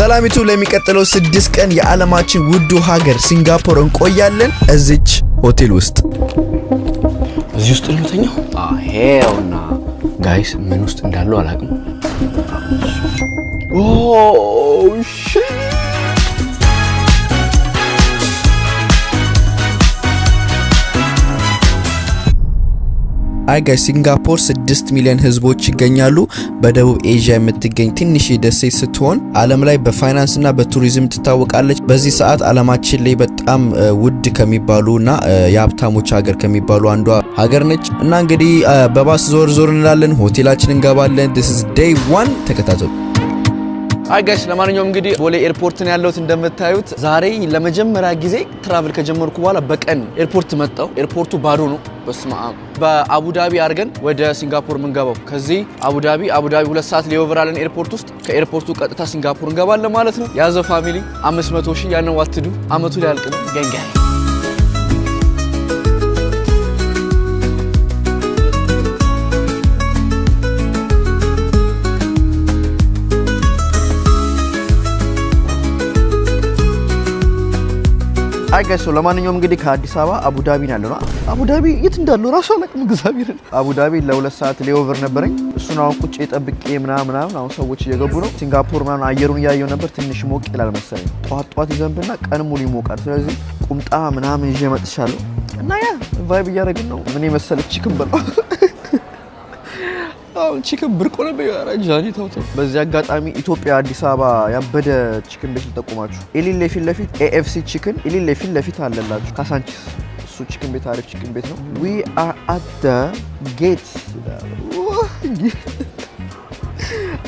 ሰላሚቱ ለሚቀጥለው 6 ቀን የዓለማችን ውዱ ሀገር ሲንጋፖር እንቆያለን እዚች ሆቴል ውስጥ እዚህ ውስጥ ነው ተኛው ሄውና ጋይስ ምን ውስጥ እንዳለው አላውቅም ኦ ሺት አይ ጋይስ ሲንጋፖር 6 ሚሊዮን ህዝቦች ይገኛሉ በደቡብ ኤዥያ የምትገኝ ትንሽ ደሴት ስትሆን ዓለም ላይ በፋይናንስ እና በቱሪዝም ትታወቃለች በዚህ ሰዓት ዓለማችን ላይ በጣም ውድ ከሚባሉና የሀብታሞች ሀገር ከሚባሉ አንዷ ሀገር ነች እና እንግዲህ በባስ ዞር እንላለን ሆቴላችን እንገባለን this is day 1 ተከታተሉ አይ ጋይስ ለማንኛውም እንግዲህ ቦሌ ኤርፖርት ነው ያለሁት እንደምታዩት ዛሬ ለመጀመሪያ ጊዜ ትራቭል ከጀመርኩ በኋላ በቀን ኤርፖርት መጣው ኤርፖርቱ ባዶ ነው በስማም በአቡዳቢ አርገን ወደ ሲንጋፖር መንገባው ከዚህ አቡዳቢ 2 ሰዓት ሌኦቨር አለን ኤርፖርት ውስጥ ከኤርፖርቱ ቀጥታ ሲንጋፖር እንገባለን ማለት ነው ያዘ ፋሚሊ 500,000 ያንን ዋትዱ አመቱ ላይ ያልቅ ነው ገንጋይ አይ ጋይስ ለማንኛውም እንግዲህ ከአዲስ አበባ አቡዳቢ ነው ያለነው አቡዳቢ የት እንዳለው ራሱ አላውቅም እግዚአብሔር አቡዳቢ ለ2 ሰዓት ሌኦቨር ነበረኝ እሱን አሁን ቁጭ ጠብቄ ምናምን አሁን ሰዎች እየገቡ ነው ሲንጋፖር ምናምን አየሩን ያየው ነበር ትንሽ ሞቅ ይላል መሰለኝ ጧት ይዘንብና ቀን ሙሉ ይሞቃል ስለዚህ ቁምጣ ምናምን ይዤ መጥቻለሁ እና ያ ቫይብ እያደረግን ነው ምን የመሰለ ቺክን በላ ቺክን ብርቆ ነው በያራጃኒ ታውቶ በዚህ አጋጣሚ ኢትዮጵያ አዲስ አበባ ያበደ ቺክን ቤት ልጠቁማችሁ ኤሊሌ ፊት ለፊት AFC ቺክን ኤሊሌ ፊት ለፊት አለላችሁ ካሳንቺስ እሱ ቺክን ቤት አሪፍ ቺክን ቤት ነው we are at the gate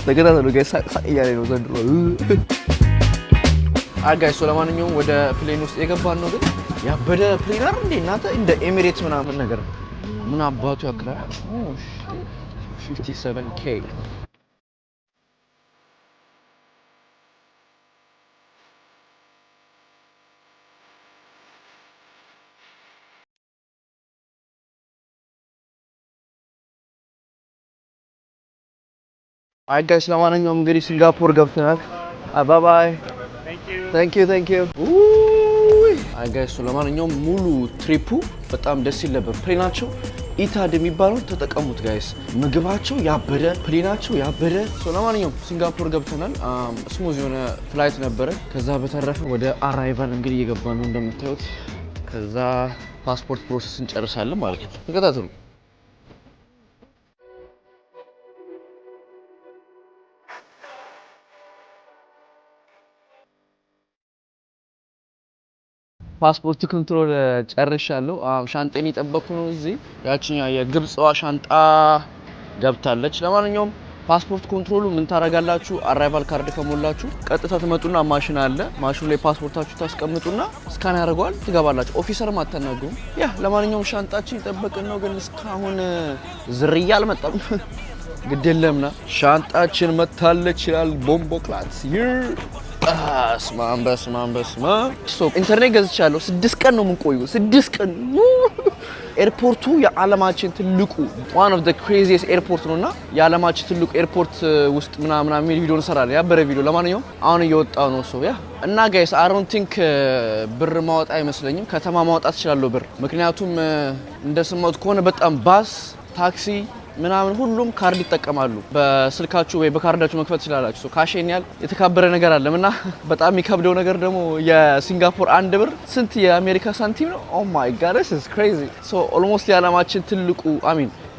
ተገናኙ ጋይስ ሳይያለ ነው ዘንድሮ አጋይስ ለማንኛውም ወደ ፕሌን ውስጥ የገባን ነው ግን ያበደ ፕሌነር እንዴ እናንተ እንደ ኤሚሬትስ ምናምን ነገር ምን አባቱ ያክላል 57K አይ ጋይስ ለማንኛውም እንግዲህ ሲንጋፖር ገብተናል ባይ thank you አይ ጋይስ ለማንኛውም ሙሉ ትሪፑ በጣም ደስ ይል ነበር ፕሌናቸው ኢታድ የሚባለው ተጠቀሙት ጋይስ ምግባቸው ያበደ ፕሌናቸው ያበደ ለማንኛውም ሲንጋፖር ገብተናል ስሙዝ የሆነ ፍላይት ነበረ ከዛ በተረፈ ወደ አራይቫል እንግዲህ እየገባን ነው እንደምታዩት ከዛ ፓስፖርት ፕሮሰስ እንጨርሳለን ማለት ነው ተከታተሉ ፓስፖርት ኮንትሮል ጨርሻለሁ ሻንጤን እየጠበቅኩ ነው እዚህ ያቺኛ የግብጽዋ ሻንጣ ገብታለች ለማንኛውም ፓስፖርት ኮንትሮሉ ምን ታረጋላችሁ አራይቫል ካርድ ከሞላችሁ ቀጥታ ትመጡና ማሽን አለ ማሽኑ ላይ ፓስፖርታችሁ ታስቀምጡና ስካን ያደርጋል ትገባላችሁ ኦፊሰርም አታናግሩም ያ ለማንኛውም ሻንጣችን እየጠበቅን ነው ግን እስካሁን ዝርያ አልመጣም ግዴለምና ሻንጣችን መታለች ይላል ቦምቦ ክላስ በስማ ኢንተርኔት ገዝቻለሁ 6 ቀን ነው የምንቆየው 6 ቀን ኤርፖርቱ የዓለማችን ትልቁ one of the craziest ኤርፖርት ነውና የዓለማችን ትልቁ ኤርፖርት ውስጥ ምናምን ቪዲዮ እንሰራለን ያበረ ቪዲዮ ለማንኛውም አሁን እየወጣው ነው ያ እና ጋይስ I don't think ብር ማውጣት አይመስለኝም ከተማ ማውጣት ይችላል ብር ምክንያቱም እንደሰማሁት ከሆነ በጣም ባስ ታክሲ ምናምን ሁሉም ካርድ ይጠቀማሉ በስልካችሁ ወይ በካርዳችሁ መክፈት ይችላልላችሁ ካሽን ያል የተካበረ ነገር አለምና በጣም የሚከብደው ነገር ደግሞ የሲንጋፖር 1 ብር ስንት የአሜሪካ ሳንቲም ነው ኦ ማይ ጋድ this is crazy so almost የዓለማችን ትልቁ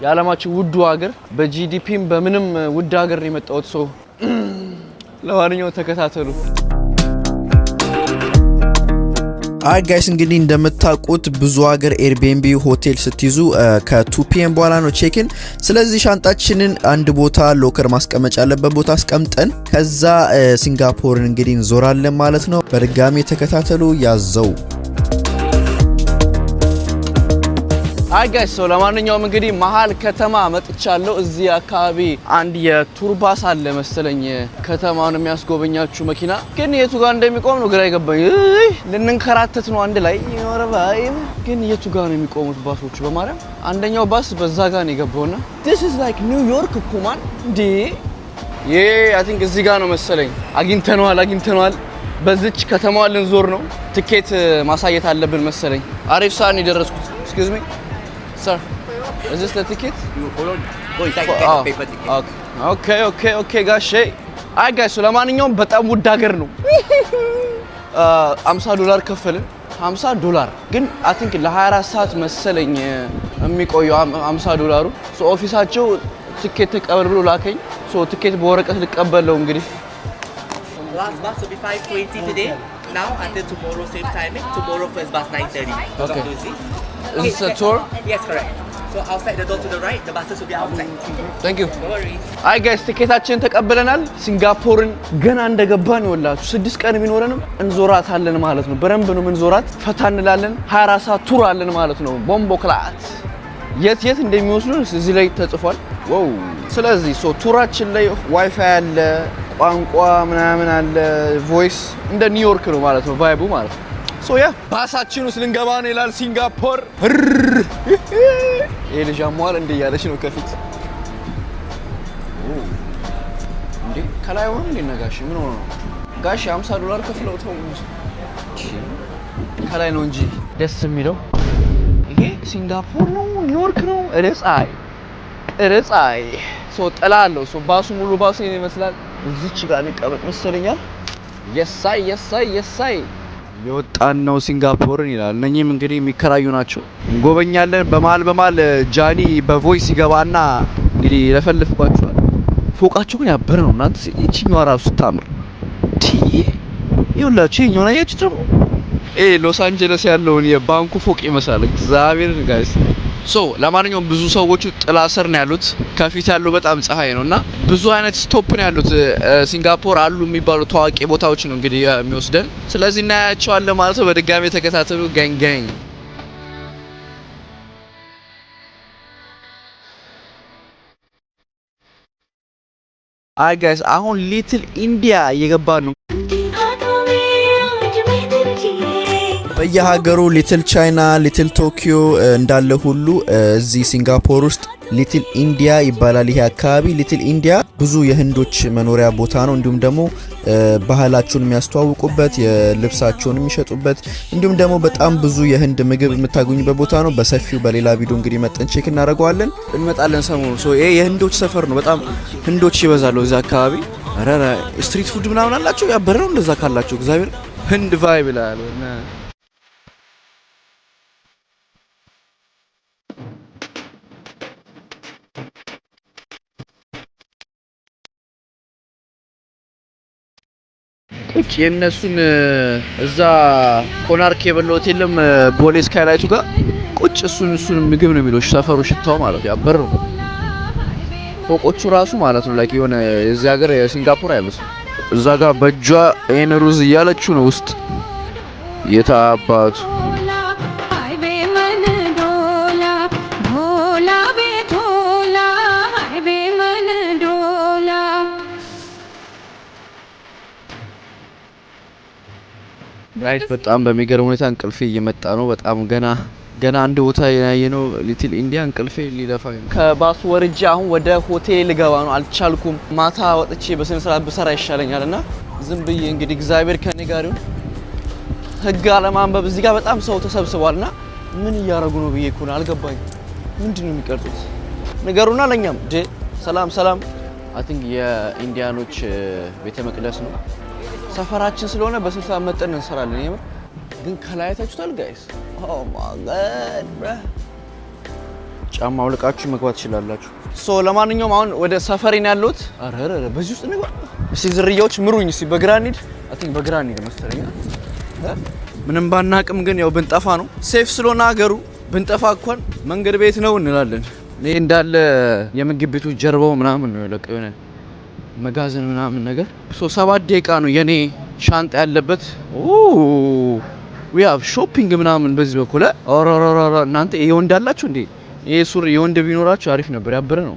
የዓለማችን ውዱ ሀገር በጂዲፒም በምንም ውድ ሀገር ነው የመጣው so ለማንኛውም ተከታተሉ አይ ጋይስ እንግዲህ እንደምታውቁት ብዙ ሀገር ኤርቢኤንቢ ሆቴል ስትይዙ ከ2 PM በኋላ ነው ቼክን ስለዚህ ሻንጣችንን አንድ ቦታ ሎከር ማስቀመጫ ያለበት ቦታ አስቀምጠን ከዛ ሲንጋፖርን እንግዲህ እንዞራለን ማለት ነው በድጋሚ ተከታተሉ ያዘው አይ ጋይስ ለማንኛውም እንግዲህ መሃል ከተማ መጥቻለሁ እዚህ አካባቢ አንድ የቱርባስ አለ መሰለኝ ከተማውን የሚያስጎበኛችሁ መኪና ግን የቱ ጋር እንደሚቆም ነው ግራ ይገባኝ ልንንከራተት ነው አንድ ላይ ይወረባይ ግን የቱ ጋር ነው የሚቆሙት ባሶቹ በማርያም አንደኛው ባስ በዛ ጋር ነው የገባውና this is like New York ኩማን ዲ I think እዚህ ጋር ነው መሰለኝ አግኝተነዋል በዚች ከተማዋ ልንዞር ነው ትኬት ማሳየት አለብን መሰለኝ አሪፍ ሰዓት ነው የደረስኩት excuse me sir is this the ticket You follow go inside get the paper ticket okay ጋሼ አይ ጋይስ ለማንኛውም በጣም ውድ ሀገር ነው $50 ከፈልን $50 ግን I think ለ24 ሰዓት መሰለኝ የሚቆየው $50 ሶ ኦፊሳቸው ትኬት ተቀበል ብሎ ላከኝ ሶ ትኬት በወረቀት ልቀበለው እንግዲህ last bus will be 5:20 today now until tomorrow same timing tomorrow first bus 9:30 Okay. is this a tour yes correct so outside the door to the right the buses will be outside thank you no worries አይ ጋይስ ትኬታችንን ተቀበለናል ሲንጋፖርን ገና እንደገባን ይወላችሁ 6 ቀን ቢኖረንም እንዞራታለን ማለት ነው በረንብ ነው እንዞራት ፈታ እንላለን 24 ሰዓት ቱር አለን ማለት ነው ቦምቦ ክላት የት እንደሚወስዱን እዚህ ላይ ተጽፏል ዋው ስለዚህ ሶ ቱራችን ላይ ዋይፋይ አለ ቋንቋ ምናምን አለ ቮይስ እንደ ኒውዮርክ ነው ማለት ነው ቫይቡ ማለት ነው ሶ ያ ባሳችን ውስጥ ልንገባ ነው ይላል ሲንጋፖር ይሄ ልጅ አሟል እንደ ያለሽ ነው ከፊት እንዴ ከላይ ሆኖ እንዴ ነጋሽ ምን ሆኖ ነው ጋሽ $50 ከፍለው ተው ከላይ ነው እንጂ ደስ የሚለው ይሄ ሲንጋፖር ነው ኒውዮርክ ነው እረጻይ ሶ ጠላለው ሶ ባሱ ሙሉ ባሱ ይመስላል እዚች ጋር ልቀመጥ መሰለኛል የሳይ የወጣን ነው ሲንጋፖርን ይላል እነኚህም እንግዲህ የሚከራዩ ናቸው እንጎበኛለን በመሃል ጃኒ በቮይስ ይገባና እንግዲህ ለፈልፍባችኋል ፎቃቸው ግን ያበረ ነው እናንተ እቺኛዋ ራሱ ታምር ይኸውላችሁ ይኸኛው አያችሁት ደግሞ ሎስ አንጀለስ ያለውን የባንኩ ፎቅ ይመስላል እግዚአብሔር ጋይስ ሶ ለማንኛውም ብዙ ሰዎች ጥላ ስር ነው ያሉት ከፊት ያለው በጣም ፀሐይ ነውና ብዙ አይነት ስቶፕ ነው ያሉት ሲንጋፖር አሉ የሚባሉ ታዋቂ ቦታዎች ነው እንግዲህ የሚወስደን ስለዚህ እናያቸዋለን ማለት ነው በድጋሚ ተከታተሉ ጋንግ አይ ጋይስ አሁን ሊትል ኢንዲያ እየገባ ነው በየሀገሩ ሊትል ቻይና ሊትል ቶኪዮ እንዳለ ሁሉ እዚህ ሲንጋፖር ውስጥ ሊትል ኢንዲያ ይባላል ይሄ አካባቢ ሊትል ኢንዲያ ብዙ የህንዶች መኖሪያ ቦታ ነው እንዲሁም ደግሞ ባህላቸውን የሚያስተዋውቁበት የልብሳቸውን የሚሸጡበት እንዲሁም ደግሞ በጣም ብዙ የህንድ ምግብ የምታገኙበት ቦታ ነው በሰፊው በሌላ ቪዲዮ እንግዲህ መጠን ቼክ እናደርገዋለን እንመጣለን ሰሞኑ ሶ ይሄ የህንዶች ሰፈር ነው በጣም ህንዶች ይበዛሉ እዛ አካባቢ አራራ ስትሪት ፉድ ምናምን አላቸው ያበረው እንደዛ ካላቸው እግዚአብሔር ህንድ ቫይብ ይላል ቁጭ የነሱን እዛ ኮናርክ የበለውት የለም ቦሌ ስካይላይቱ ጋር ቁጭ እሱን ምግብ ነው የሚለው ሰፈሩ ሽታው ማለት ያበር ነው ፎቆቹ ራሱ ማለት ነው ላይክ የሆነ እዚህ ሀገር የሲንጋፖር አይመስልም እዛ ጋር በእጇ ኤን ሩዝ እያለችው ነው ውስጥ የታባቱ ራይት በጣም በሚገርም ሁኔታ እንቅልፌ እየመጣ ነው በጣም ገና አንድ ቦታ ያየነው ሊትል ኢንዲያ እንቅልፌ ሊለፋኝ ከባሱ ወርጄ አሁን ወደ ሆቴል ልገባ ነው አልቻልኩም ማታ ወጥቼ በስነ ስርዓት ብሰራ ይሻለኛልና ዝም ብዬ እንግዲህ እግዚአብሔር ከኔ ጋር ይሁን ህግ አለማንበብ እዚህ ጋር በጣም ሰው ተሰብስቧልና ምን እያረጉ ነው ብዬ እኮ ነው አልገባኝ ምንድነው የሚቀርጹት ነገሩና ለኛም ሰላም አይ ቲንክ የኢንዲያኖች ቤተ መቅደስ ነው ሰፈራችን ስለሆነ በስልሳ መጠን እንሰራለን ይሄ ግን ከላይ ታችሁታል ጋይስ ኦ ማይ ጋድ ብራ ጫማ አውልቃችሁ መግባት ይችላልላችሁ ሶ ለማንኛውም አሁን ወደ ሰፈሪን ያሉት አረረ በዚህ ውስጥ ነው እስቲ ዝርያዎች ምሩኝ እስቲ በግራኒድ አይ ቲንክ በግራኒድ መሰለኝ ምንም ባናቅም ግን ያው ብንጠፋ ነው ሴፍ ስለሆነ ሀገሩ ብንጠፋ እንኳን መንገድ ቤት ነው እንላለን ይሄ እንዳለ የምግብ ቤቱ ጀርባው ምናምን ነው ለቀ የሆነ መጋዘን ምናምን ነገር ሶ 7 ደቂቃ ነው የኔ ሻንጣ ያለበት we have shopping ምናምን በዚህ በኩል አራራራ እናንተ ይሄው እንዳላችሁ እንዴ ይሄ ሱሪ የወንድ ቢኖራችሁ አሪፍ ነበር ያበረ ነው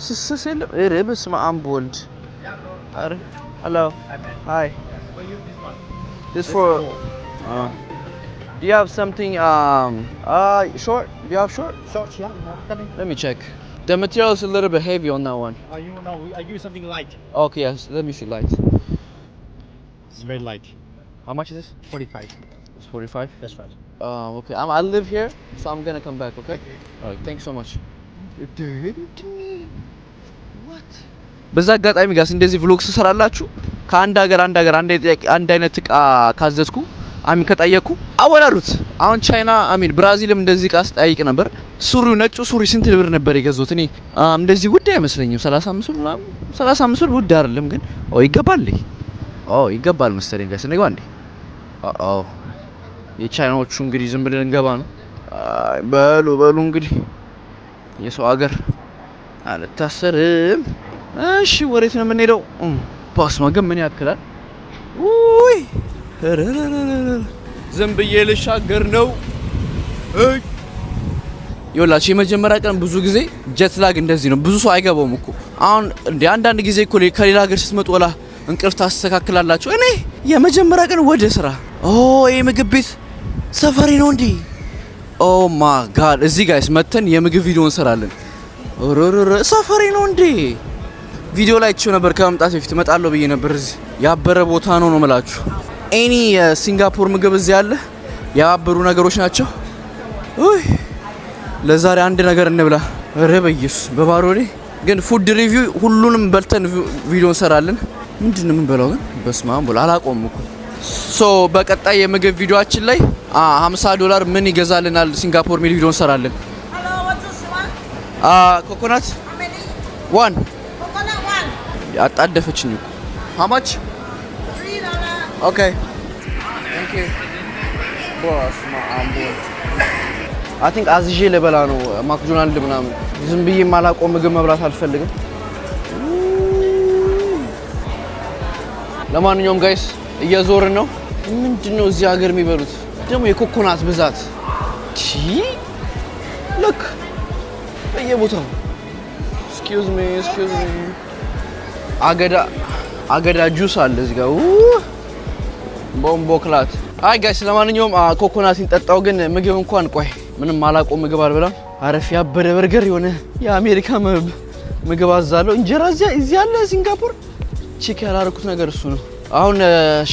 ስስሰለ ረብስ ማአምቦልድ አረ hello hi this for do you have something short do you have short shorts yeah let me check The material is a little bit heavy on that one. I use something light. Okay, yes. Let me see light. It's very light. How much is this? 45. It's 45. That's right. Okay. I live here, so I'm gonna come back. Okay. Alright. Thanks so much. What? በዛ አጋጣሚ ጋር እንደዚህ ቭሎግ ስሰራላችሁ ከአንድ ሀገር አንድ አይነት እቃ ካዘዝኩ አሚን ከጠየቅኩ አወራሩት። አሁን ቻይና አሚን ብራዚልም እንደዚህ እቃ ስጠይቅ ነበር። ሱሪው ነጩ ሱሪ ስንት ብር ነበር የገዛሁት እኔ? እንደዚህ ውድ አይመስለኝም። 35 ብር ምናምን 35 ብር ውድ አይደለም ግን ይገባል። ይገባል መሰለኝ ጋር ስንገባ እንዴ የቻይናዎቹ እንግዲህ ዝም ብለን እንገባ ነው። በሉ እንግዲህ የሰው ሀገር አልታሰርም። እሺ ወዴት ነው የምንሄደው? ፓስማ ግን ምን ያክላል? ውይ ዝም ብዬ ልሻገር ነው። ይኸውላችሁ የመጀመሪያ ቀን ብዙ ጊዜ ጀት ላግ እንደዚህ ነው። ብዙ ሰው አይገባውም እኮ አሁን እንደ አንዳንድ ጊዜ እኮ ከሌላ ሀገር ስትመጡ ወላ እንቅልፍ ታስተካክላላችሁ። እኔ የመጀመሪያ ቀን ወደ ስራ ይሄ ምግብ ቤት ሰፈሪ ነው እንዴ? ኦ ማይ ጋድ እዚህ ጋይስ መተን የምግብ ቪዲዮ እንሰራለን። ሰፈሪ ነው እንዴ? ቪዲዮ ላይ እቺው ነበር ከመምጣት በፊት እመጣለሁ ብዬ ነበር። እዚህ ያበረ ቦታ ነው የምላችሁ። ኤኒ የሲንጋፖር ምግብ እዚህ አለ። ያበሩ ነገሮች ናቸው። ለዛሬ አንድ ነገር እንብላ። ኧረ በኢየሱስ በባሮኔ ግን ፉድ ሪቪው ሁሉንም በልተን ቪዲዮ እንሰራለን። ምንድነው የምንበላው ግን? በስመ አብ ብላ አላቆምም እኮ በቀጣይ የምግብ ቪዲዮአችን ላይ $50 ምን ይገዛልናል ሲንጋፖር ሚል ቪዲዮ እንሰራለን። Hello, what's this one? ኮኮናት How many? 1 Coconut one. አጣደፈችኝ እኮ how much? $3. Okay. Thank you. Boss, I think አዝዤ ልበላ ነው ማክዶናልድ ምናምን። ዝም ብዬ የማላውቀው ምግብ መብላት አልፈልግም። ለማንኛውም ጋይስ እየዞርን ነው። ምንድነው እዚህ ሀገር የሚበሉት ደግሞ የኮኮናት ብዛት look በየቦታው excuse me አገዳ ጁስ አለ እዚህ ጋር ቦምቦ ክላት። አይ ጋይስ ለማንኛውም ኮኮናት እንጠጣው ግን ምግብ እንኳን ቆይ ምንም አላውቀው ምግብ አልበላም። አረፍ ያበደ በርገር የሆነ የአሜሪካ ምግብ አዛለው እንጀራ እዚህ ያለ ሲንጋፖር ቼክ ያላረኩት ነገር እሱ ነው። አሁን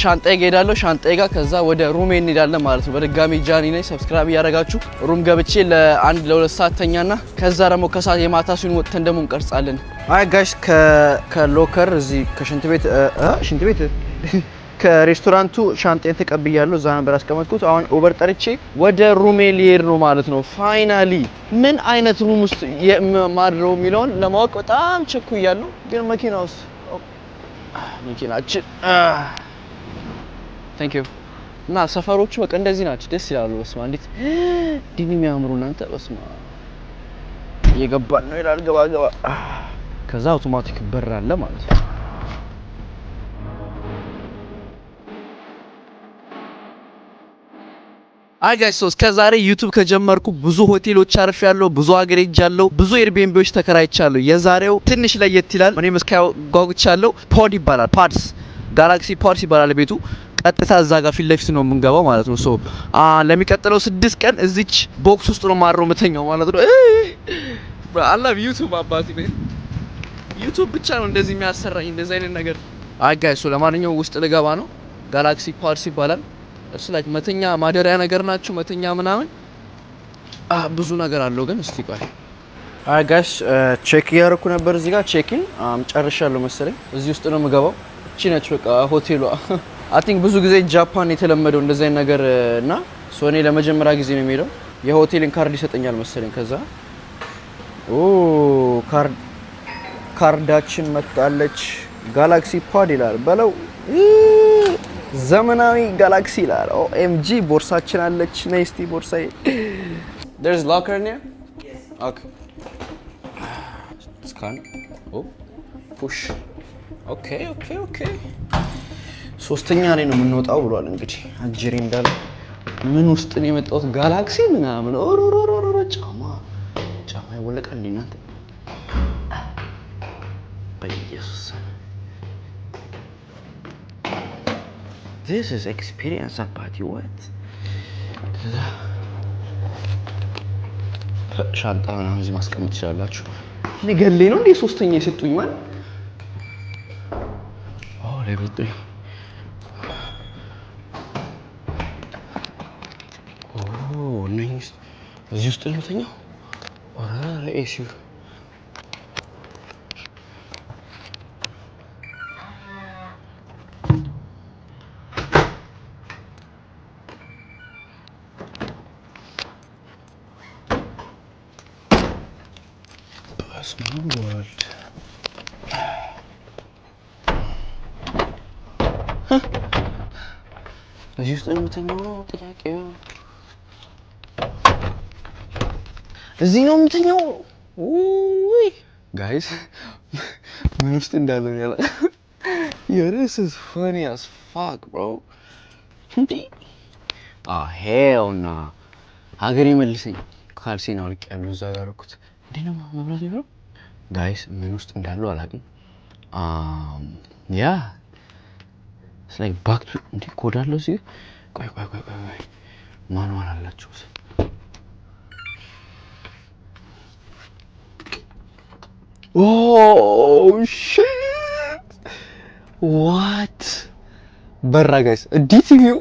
ሻንጣዬ ሄዳለሁ። ሻንጣዬ ጋር ከዛ ወደ ሩሜ እንሄዳለን ማለት ነው። በድጋሚ ጃኒ ነኝ። ሰብስክራይብ ያደረጋችሁ ሩም ገብቼ ለ1-2 ሰዓት ተኛና ከዛ ደግሞ ከሰዓት የማታ ሲሆን ወጥተን ደግሞ እንቀርጻለን። አይ ጋይስ ከሎከር እዚህ ከሽንት ቤት ከሬስቶራንቱ ሻንጣዬን ተቀብያለሁ። እዛ ነበር ያስቀመጥኩት። አሁን ኡበር ጠርቼ ወደ ሩሜ ሊሄድ ነው ማለት ነው። ፋይናሊ ምን አይነት ሩም ውስጥ ማድረው የሚለውን ለማወቅ በጣም ቸኩያለሁ። ግን መኪናውስ መኪናችን thank you እና ሰፈሮቹ በቃ እንደዚህ ናቸው። ደስ ይላሉ። በስማ እንዴት ዲኒ የሚያምሩ እናንተ በስማ እየገባን ነው ይላል። ገባ ከዛ አውቶማቲክ በር አለ ማለት ነው። አይ ጋይስ ከዛሬ ዩቲዩብ ከጀመርኩ ብዙ ሆቴሎች አርፌያለሁ፣ ብዙ ሀገር ሄጃለሁ፣ ብዙ ኤርቢኤንቢዎች ተከራይቻለሁ። የዛሬው ትንሽ ለየት ይላል። እኔ መስካው ጓጉቻለሁ። ፖድ ይባላል። ፓድስ ጋላክሲ ፓድስ ይባላል ቤቱ። ቀጥታ እዛ ጋር ፊት ለፊት ነው የምንገባው ማለት ነው። ለሚቀጥለው 6 ቀን እዚች ቦክስ ውስጥ ነው ማረው መተኛው ማለት ነው። አላህ ዩቲዩብ አባቲ ነው። ዩቲዩብ ብቻ ነው እንደዚህ የሚያሰራኝ እንደዚህ አይነት ነገር። አይ ጋይስ ለማንኛውም ውስጥ ልገባ ነው። ጋላክሲ ፓድስ ይባላል። እሱ ላይ መተኛ ማደሪያ ነገር ናቸው። መተኛ ምናምን ብዙ ነገር አለው። ግን እስቲ ቆይ አይ ጋይስ ቼክ ያርኩ ነበር እዚህ ጋር ቼኪን ጨርሻለሁ መሰለኝ። እዚህ ውስጥ ነው የምገባው። እቺ ነች በቃ ሆቴሏ። አይ ቲንክ ብዙ ጊዜ ጃፓን የተለመደው እንደዚህ አይነት ነገር እና ሶኔ ለመጀመሪያ ጊዜ ነው የሚሄደው። የሆቴልን ካርድ ይሰጠኛል መሰለኝ። ከዛ ካርዳችን መጣለች። ጋላክሲ ፓድ ይላል በለው ዘመናዊ ጋላክሲ ይላል። ኦኤምጂ ቦርሳችን አለች። ነስቲ ቦርሳዬ there's locker in here? Yes. Okay. Scan. Push. Okay. ሶስተኛ ላይ ነው የምንወጣው ብሏል። እንግዲህ አጅሪ እንዳለ ምን ውስጥ ነው የመጣሁት? ጋላክሲ ምናምን ጫማ ይወለቃል እናንተ በኢየሱስ This is experience abati what? ሻንጣ ነው እዚህ ማስቀመጥ ትችላላችሁ። ንገሌ ነው እንዴ ሶስተኛ የሰጡኝ ማለት level 3 nice እዚህ ውስጥ ነው ተኛው ኤሲው Small world. እዚህ ውስጥ ነው የምተኛው ጥያቄው እዚህ ነው የምተኛው ውይ ጋይስ ምን ውስጥ እንዳለው ያለ Yo, this is funny as fuck, bro. Oh, hell nah. ሀገሬ መልሰኝ ካልሲን አውልቅ ያለው እዛ ጋር እኮ እንዴ ነው መብራት ይፈሩ ጋይስ ምን ውስጥ እንዳለው አላውቅም ያ It's like back to እንዴ ኮድ አለው እዚህ ቆይ ማኑዋል አላችሁ Oh shit What በራ ጋይስ ዲቲቪው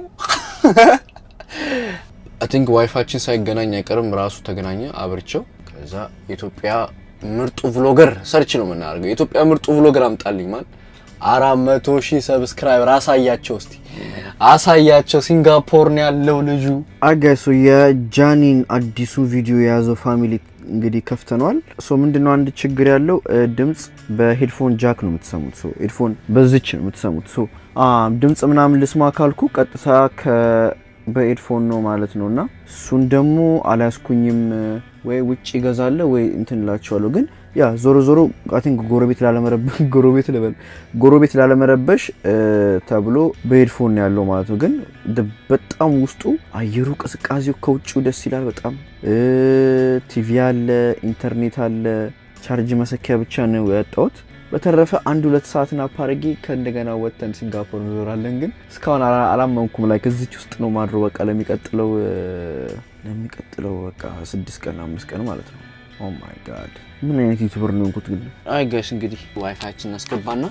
I think ዋይፋችን ሳይገናኝ አይቀርም ራሱ ተገናኘ አብርቸው ከዛ ኢትዮጵያ ምርጡ vlogger ሰርች ነው የምናደርገው ኢትዮጵያ ምርጡ vlogger አምጣልኝ ማን 400,000 ሰብስክራይበር አሳያቸው ሲንጋፖር ነው ያለው ልጁ አጋይሱ የጃኒን አዲሱ ቪዲዮ የያዘው ፋሚሊ እንግዲህ ከፍተናል ሶ ምንድነው አንድ ችግር ያለው ድምጽ በሄድፎን ጃክ ነው የምትሰሙት ሶ ሄድፎን በዚች ነው የምትሰሙት ሶ ድምጽ ምናምን ልስማ ካልኩ ቀጥታ በሄድፎን ነው ማለት ነውና እሱን ደግሞ አላስኩኝም ወይ ውጪ ይገዛለ ወይ እንትንላችኋለሁ ግን ያ ዞሮ I think ጎረቤት ላለመረበሽ ተብሎ በሄድፎን ነው ያለው ማለት ነው ግን በጣም ውስጡ አየሩ ቅዝቃዜው ከውጪው ደስ ይላል በጣም ቲቪ አለ ኢንተርኔት አለ ቻርጅ መሰኪያ ብቻ ነው ያጣሁት በተረፈ 1-2 ሰዓትና ፓርጊ ከእንደገና ወተን ሲንጋፖር እንዞራለን ግን እስካሁን አላመንኩም ላይ ከዚች ውስጥ ነው ማድሮ በቃ ለሚቀጥለው በቃ 6 ቀን 5 ቀን ማለት ነው ኦ ማይ ጋድ ምን አይነት ዩቲዩበር ነው እንኩት ግን አይ ጋይስ እንግዲህ ዋይፋይችን አስገባና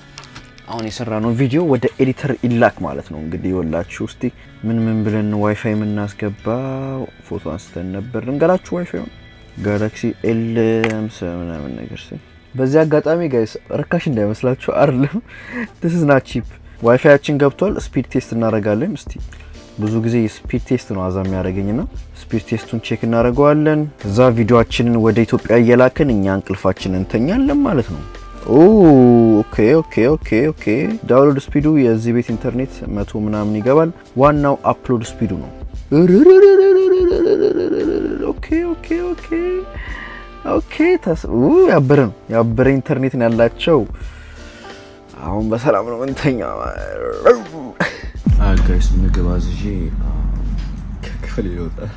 አሁን የሰራነው ቪዲዮ ወደ ኤዲተር ይላክ ማለት ነው እንግዲህ ወላችሁ እስቲ ምን ብለን ዋይፋይ ምናስገባው ፎቶ አንስተን ነበር እንገራችሁ ዋይፋይ ጋላክሲ ኤል50 ምናምን ነገር ሲል በዚህ አጋጣሚ ጋይስ ረካሽ እንዳይመስላችሁ አይደለም this is not cheap ዋይፋያችን ገብቷል ስፒድ ቴስት እናደርጋለን እስቲ ብዙ ጊዜ ስፒድ ቴስት ነው አዛም ያደርገኝና ስፒድ ቴስቱን ቼክ እናደርጋለን ከዛ ቪዲዮአችንን ወደ ኢትዮጵያ እየላከን እኛ እንቅልፋችንን እንተኛለን ማለት ነው ኦኬ ዳውንሎድ ስፒዱ የዚህ ቤት ኢንተርኔት 100 ምናምን ይገባል ዋናው አፕሎድ ስፒዱ ነው ኦኬ ያበረ ኢንተርኔት ነው ያላቸው አሁን በሰላም ነው እንተኛ ጋይስ ምግብ አዝዤ ከክፍል ይወጣል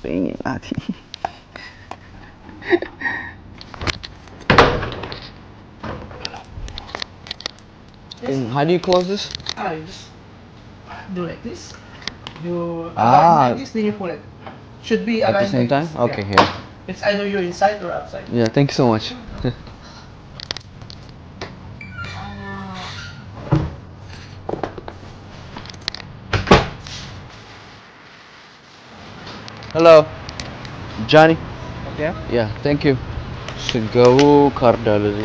በእናቴ How do you close this? You just do like this. You like this, then you pull it. Should be at the same time? Okay, here. It's either you're inside or outside. Yeah, thank you so much. Hello, Johnny. Okay. Yeah, thank you. Go card dollars.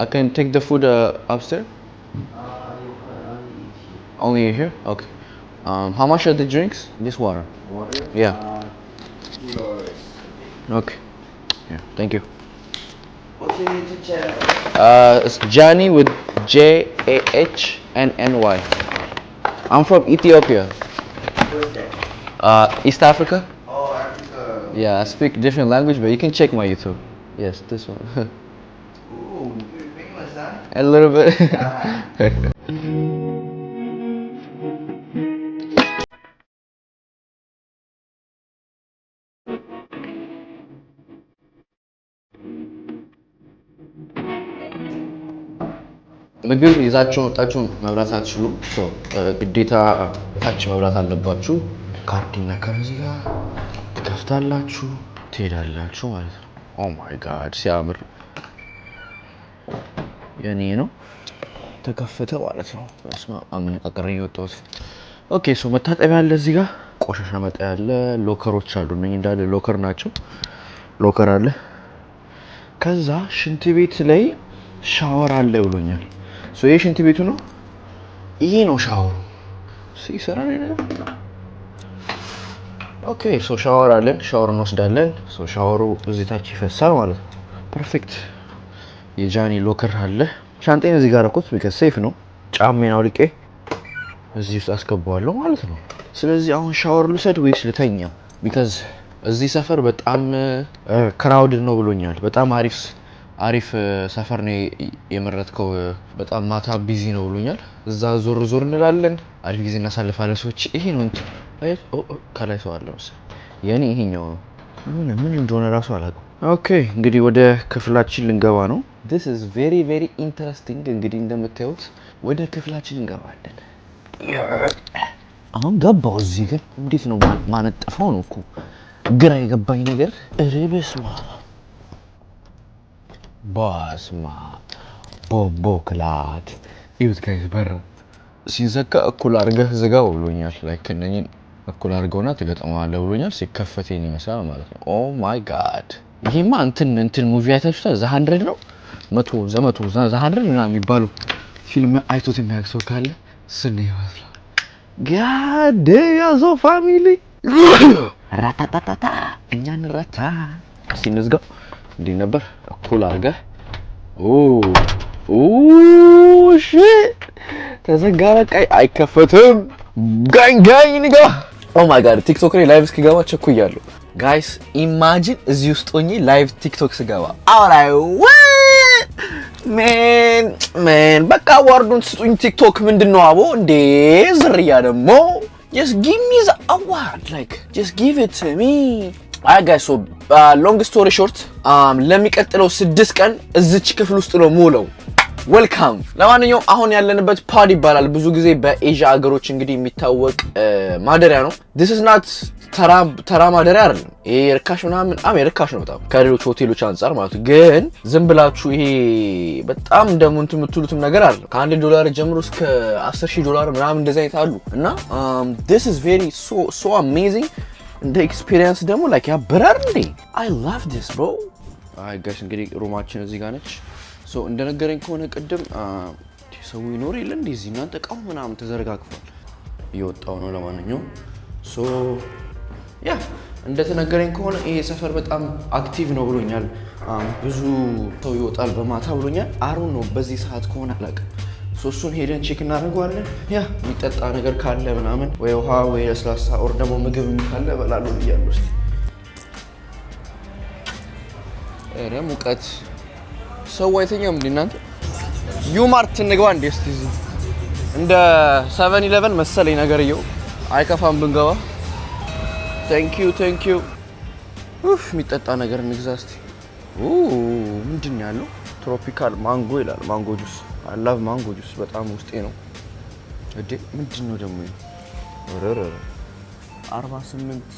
I can take the food upstairs. Only here? Okay. How much are the drinks? This water. Water? Yeah. $2. Okay. Yeah. Thank you. What's your YouTube channel? It's Johnny with JAHNNY. I'm from Ethiopia. Where's that? East Africa. Oh, Africa. Yeah, I speak different language, but you can check my YouTube. Yes, this one. Ooh, you're famous, huh? A little bit. ምግብ ይዛችሁ ወጣችሁ መብራት አትችሉ ግዴታ ታች መብራት አለባችሁ ካርዲና ከዚህ ጋር ትከፍታላችሁ ትሄዳላችሁ ማለት ነው። ኦ ማይ ጋድ ሲያምር የኔ ነው ተከፈተ ማለት ነው። በስመ አብ አቀረኝ ወጣሁት። ኦኬ ሶ መታጠቢያ አለ እዚህ ጋር ቆሻሻ መጣያ አለ ሎከሮች አሉ እነኚህ እንዳለ ሎከር ናቸው። ሎከር አለ ከዛ ሽንት ቤት ላይ ሻወር አለ ብሎኛል። ሶ ይሄ ሽንት ቤቱ ነው ይሄ ነው ሻወሩ ሲሰራ ነው። ኦኬ ሶ ሻወር አለ ሻወር እንወስዳለን። ሶ ሻወሩ እዚህ ታች ይፈሳል ማለት ነው። ፐርፌክት የጃኒ ሎከር አለ። ሻንጤን እዚህ ጋር አቆት ቢከስ ሴፍ ነው። ጫሜን አውልቄ እዚህ ውስጥ አስገባዋለሁ ማለት ነው። ስለዚህ አሁን ሻወር ልውሰድ ወይስ ልተኛ? ቢካዝ እዚህ ሰፈር በጣም ክራውድድ ነው ብሎኛል። በጣም አሪፍ ሰፈር ነው የመረጥከው። በጣም ማታ ቢዚ ነው ብሎኛል። እዛ ዞር ዞር እንላለን አሪፍ ጊዜ እናሳልፋለን። ሰዎች ይሄ ነው እንት አይ ከላይ ሰው አለ መሰለኝ የኔ ይሄኛው ምን እንደሆነ ራሱ አላውቅም። ኦኬ እንግዲህ ወደ ክፍላችን ልንገባ ነው። this is very interesting እንግዲህ እንደምታዩት ወደ ክፍላችን እንገባለን። አሁን ገባው እዚህ ግን እንዴት ነው ማነጠፈው ነው እኮ ግራ የገባኝ ነገር። በስማ ቦቦ ክላት ይሁት ጋይስ በር ሲዘጋ እኩል አድርገህ ዝጋው ብሎኛል። ላይክ እነኚህን እኩል አድርገውና ትገጠማለህ ብሎኛል። ሲከፈት ይሄን ይመስላል ማለት ነው። ኦ ማይ ጋድ ይሄማ እንትን ሙቪ አይታችሁታል? ዘ 100 ነው 100 ዘ 100 ምናምን የሚባለው ፊልም አይቶት የሚያውቅ ሰው ካለ ስነ ይመስላል። ጋድ ያዞ ፋሚሊ ራታታታ እኛን ራታ ሲንዝጋ እንዴ ነበር እኩል አድርገህ ሺት ተዘጋ። በቃ አይከፈትም። ጋኝ ንጋ። ኦ ማይ ጋድ ቲክቶክ ላይ ላይቭ እስኪገባ ቸኩያለሁ ጋይስ። ኢማጂን እዚህ ውስጥ ሆኜ ላይቭ ቲክቶክ ስገባ አውራይ ሜን በቃ ዋርዱን ስጡኝ። ቲክቶክ ምንድነው አቦ እንዴ ዝርያ ደግሞ just give me the award like just give it to me. Alright guys so long story short ለሚቀጥለው 6 ቀን እዚች ክፍል ውስጥ ነው ሙለው። ዌልካም። ለማንኛውም አሁን ያለንበት ፓድ ይባላል። ብዙ ጊዜ በኤዥያ ሀገሮች እንግዲህ የሚታወቅ ማደሪያ ነው። this is not ተራ ማደሪያ አይደለም። ይሄ ርካሽ ምናምን ርካሽ ነው በጣም ከሌሎች ሆቴሎች አንፃር ማለት ግን ዝም ብላችሁ ይሄ በጣም ደግሞ እንትን የምትሉትም ነገር አለ። $1 ጀምሮ እስከ $10,000 ምናምን እንደዛ ይታሉ እና this is very so amazing the experience ደግሞ like ያበራር እንዴ I love this bro. አይ ጋይስ እንግዲህ ሩማችን እዚህ ጋር ነች። ሶ እንደነገረኝ ከሆነ ቅድም ሰው ይኖር የለ እንደዚህ እናንተ ቃው ምናምን ተዘረጋግፏል እየወጣው ነው። ለማንኛውም ሶ ያ እንደተነገረኝ ከሆነ ይሄ ሰፈር በጣም አክቲቭ ነው ብሎኛል። ብዙ ሰው ይወጣል በማታ ብሎኛል። አሩን ነው በዚህ ሰዓት ከሆነ አላውቅም። ሶ እሱን ሄደን ቼክ እናደርገዋለን። ያ የሚጠጣ ነገር ካለ ምናምን ወይ ውሃ ወይ ለስላሳ ኦር ደግሞ ምግብ ካለ በላሉ ይያሉ እስቲ ሙቀት ሰው አይተኛም እንዴ እናንተ? ዩማርት እንግባ እንዴ እስቲ እዚህ እንደ 7-11 መሰለኝ ነገርየው አይከፋም ብንገባ። Thank you የሚጠጣ ነገር እንግዛ እስቲ። ምንድን ያለው ትሮፒካል ማንጎ ይላል። ማንጎ ጁስ I love ማንጎ ጁስ በጣም ውስጤ ነው እዴ። ምንድን ነው ደግሞ 48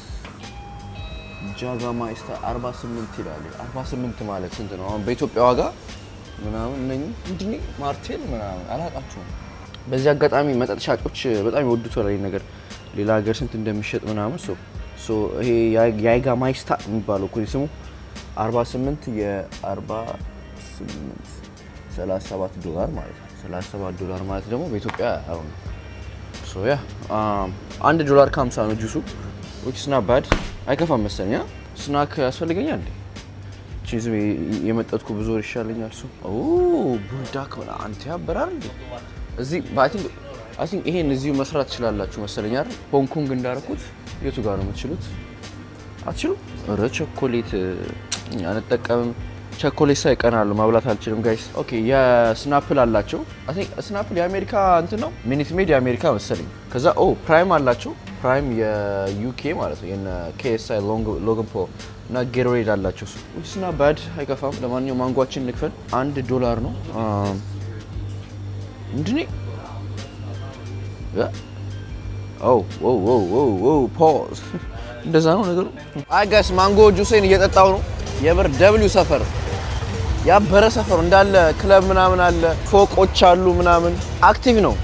ጃጋ ማይስታ 48 ይላል። 48 ማለት ስንት ነው አሁን በኢትዮጵያ ዋጋ ምናምን ነኝ ምንድን ነው ማርቴል ምናምን አላውቃቸውም። በዚህ አጋጣሚ መጠጥ ሻጮች በጣም ይወዱታል ይሄን ነገር ሌላ ሀገር ስንት እንደሚሸጥ ምናምን ሶ ይሄ ያይጋ ማይስታ የሚባለው እኮ ስሙ 48 $37 ማለት ነው። $37 ማለት ደግሞ በኢትዮጵያ አሁን ሶ ያ $1.50 ነው ጁሱ which is not bad አይከፋም መሰለኝ። ስናክ ያስፈልገኛል ቺዝ የመጠጥኩ ብዙ ወር ይሻለኛል። ሶ ቡልዳክ ወላ አንተ ያበራል እንዴ እዚህ I think ይሄን እዚሁ መስራት ትችላላችሁ መሰለኝ አይደል? ሆንግ ኮንግ እንዳረኩት የቱ ጋር ነው የምትችሉት? አትችሉ? ኧረ ቸኮሌት አንጠቀምም። ቸኮሌት ሳይቀናል ማብላት አልችልም ጋይስ። ኦኬ የስናፕል አላቸው። I think ስናፕል የአሜሪካ እንትን ነው። ሚኒት ሜድ የአሜሪካ መሰለኝ። ከዛ ፕራይም አላቸው። ፕራይም የዩኬ ማለት ነው። የነ KSI ሎገን ፖል እና ጌቶሬድ አላቸው። which is not bad አይከፋም። ለማንኛውም ማንጓችን እንክፈል። $1 ነው። ምንድነው ፖዝ እንደዛ ነው ነገሩ። አይ ጋይስ ማንጎ ጁሴን እየጠጣው ነው። የብር ደብሊው ሰፈር ያበረ ሰፈር እንዳለ ክለብ ምናምን አለ ፎቆች አሉ ምናምን አክቲቭ ነው።